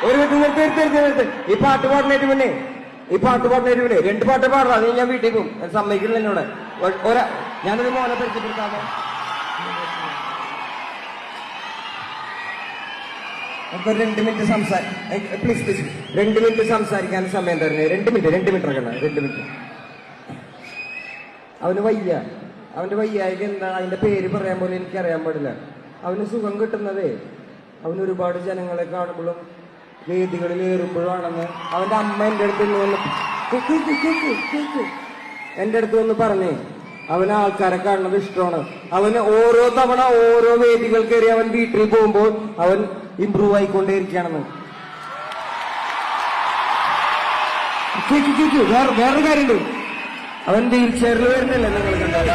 ഒരു നിർത്തി. ഈ പാട്ട് പാടുന്നതിന് മുന്നേ രണ്ട് പാട്ട് പാടാം. അത് ഞാൻ വീട്ടിൽ പോകും. സമ്മതിക്കില്ല എന്നോട്. ഞാനൊരു മോനെ പരിചയപ്പെടുത്താമോ? അപ്പൊ 2 മിനിറ്റ് പ്ലീസ് 2 മിനിറ്റ് സംസാരിക്കാൻ സമയം തരുന്നേ. 2 മിനിറ്റ് ഇറങ്ങണം. 2 മിനിറ്റ്. അവന്റെ വയ്യായിക എന്താ, അതിന്റെ പേര് പറയാൻ പോലും എനിക്കറിയാൻ പാടില്ല. അവന് സുഖം കിട്ടുന്നതേ അവന് ഒരുപാട് ജനങ്ങളെ കാണുമ്പോഴും വേദികളിൽ ഏറുമ്പോഴാണെന്ന് അവന്റെ അമ്മ എന്റെ അടുത്ത് വന്ന് പറഞ്ഞേ. അവന് ആൾക്കാരെ കാണുന്നത് ഇഷ്ടമാണ്. അവന് ഓരോ തവണ ഓരോ വേദികൾ കയറി അവൻ വീട്ടിൽ പോകുമ്പോൾ അവൻ ഇമ്പ്രൂവ് ആയിക്കൊണ്ടേയിരിക്കുകയാണെന്ന്. വേറൊരു കാര്യമുണ്ട്. അവൻ വീൽ ചെയറിൽ വരുന്നില്ല. നിങ്ങൾ കണ്ടാൽ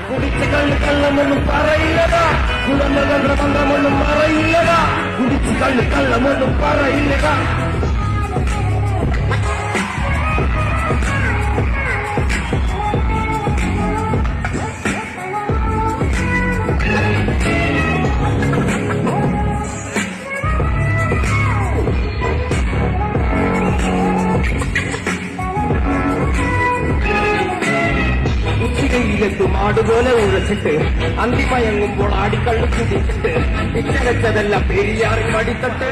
കുടിച്ച് കള്ളമൊന്നും പറയില്ലതാ, കുടമന്ത്രമന്ത്രമൊന്നും പറയില്ലതാ, കുടിച്ച് കള്ളമൊന്നും പറയില്ലതാ. മാടുപോലെ ഉഴച്ചിട്ട് അന്തിമയങ്ങുമ്പോൾ ആടിക്കള്ളു കുടിച്ചിട്ട് ഇച്ചരച്ചതെല്ലാം പെരിയാറി മടിത്തട്ട്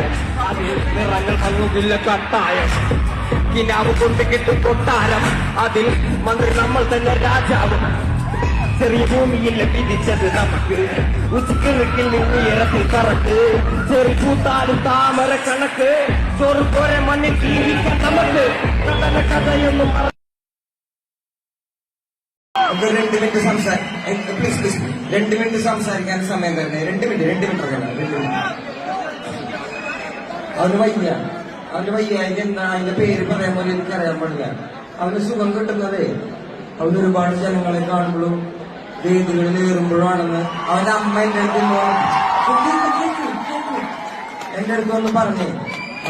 അതിൽ നിറങ്ങൾ മങ്ങുകില്ല കട്ടായം. കിനാവ് കൊണ്ട് കിട്ടും കൊട്ടാരം, അതിൽ മന്ത്രി നമ്മൾ തന്നെ രാജാവ്. ചെറിയ ഭൂമിയിൽ വിധിച്ചത് നമുക്ക്, ഉച്ചക്കിറക്കിൽ നിന്ന് ഇറത്തിൽ കറക്ക്. ചെറിയ കൂത്താലും താമര കണക്ക്, ചോറ് പോരെ മണ്ണിൽ ജീവിക്കാൻ നമുക്ക്. കഥയൊന്നും 2 മിനിറ്റ് സംസാരിക്കാൻ സമയം തരണേ. 2 മിനിറ്റ് ഇറങ്ങണം. അവന്റെ വയ്യായിക എന്താ, അതിന്റെ പേര് പറയാൻ പോലും എനിക്കറിയാൻ പാടില്ല. അവന് സുഖം കിട്ടുന്നതേ അവന് ഒരുപാട് ജനങ്ങളെ കാണുമ്പോഴും വേദികളിൽ ഏറുമ്പോഴാണെന്ന് അവന്റെ അമ്മ എന്റെ അടുത്ത് വന്ന് പറഞ്ഞേ.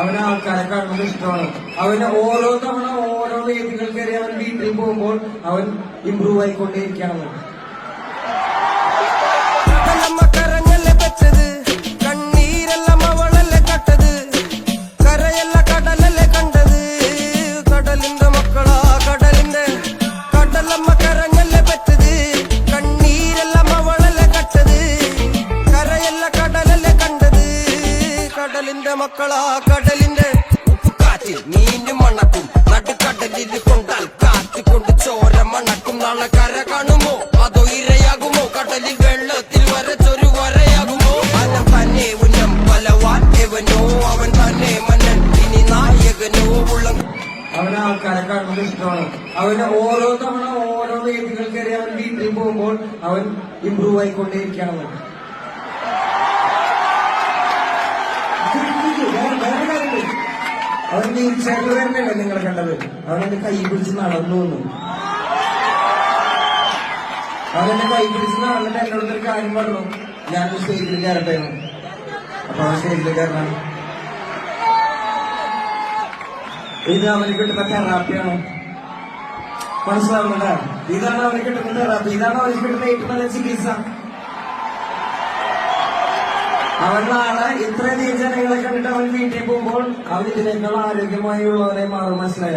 അവന് ആൾക്കാരെ കാണുന്നത് ഇഷ്ടമാണ്. അവന് ഓരോ തവണ ഓരോ വേദികൾ കയറി അവൻ വീട്ടിൽ പോകുമ്പോൾ അവൻ ഇമ്പ്രൂവ് ആയിക്കൊണ്ടേയിരിക്കുകയാണെന്ന്. മക്കളാ കടലിന്റെ ഉപ്പുകാറ്റിൽ നീന്തി മണക്കും, നടുക്കടലിൽ കൊണ്ടാൽ കാറ്റ് കൊണ്ട് ചോര മണക്കും. നാളെ കര കാണുമോ അതോ ഇരയാകുമോ, കടലിൽ വെള്ളത്തിൽ വരച്ചൊരു വരയാകുമോ. അവൻ തന്നെ ഉന്നം പലവാൻ എവനോ, അവൻ തന്നെ മന്നൻ ഇനി നായകനോ ഉള്ളം. അവന് ആൾക്കാരെ കാണുന്നത് ഇഷ്ടമാണ്. അവന് ഓരോ തവണ ഓരോ വേദികൾ കയറി അവൻ വീട്ടിൽ പോകുമ്പോൾ അവൻ ഇമ്പ്രൂവ് ആയിക്കൊണ്ടേയിരിക്കുകയാണെന്ന്. അവൻ വീൽ ചെയറിൽ വരുന്നല്ലേ നിങ്ങൾ കണ്ടത്. അവനെന്റെ കൈ പിടിച്ച് നടന്നു വന്നു. അവനെന്റെ കൈ പിടിച്ച് നടന്നിട്ട് എന്നോടൊരു കാര്യം പറഞ്ഞു, ഞാൻ സ്റ്റേജിൽ കയറട്ടെ. അപ്പൊ അവൻ സ്റ്റേജിൽ കയറണം. ഇത് അവന് കിട്ടുന്ന തെറാപ്പിയാണ്. മനസ്സിലാവുന്നുണ്ട്? ഇതാണ് അവന് കിട്ടുന്ന തെറാപ്പി. ഇതാണ് അവന് കിട്ടുന്ന ഏറ്റവും നല്ല ചികിത്സ. അവൻ നാളെ ഇത്രയധികം ജനങ്ങളെ കണ്ടിട്ട് അവൻ വീട്ടിൽ പോകുമ്പോൾ അവൻ ഇതിനേക്കാൾ ആരോഗ്യമായി ഉള്ളവരെ മാറും. മനസ്സിലായ?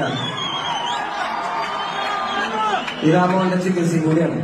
ഇതാ മോന്റെ ചികിത്സ കൂടിയാണ്.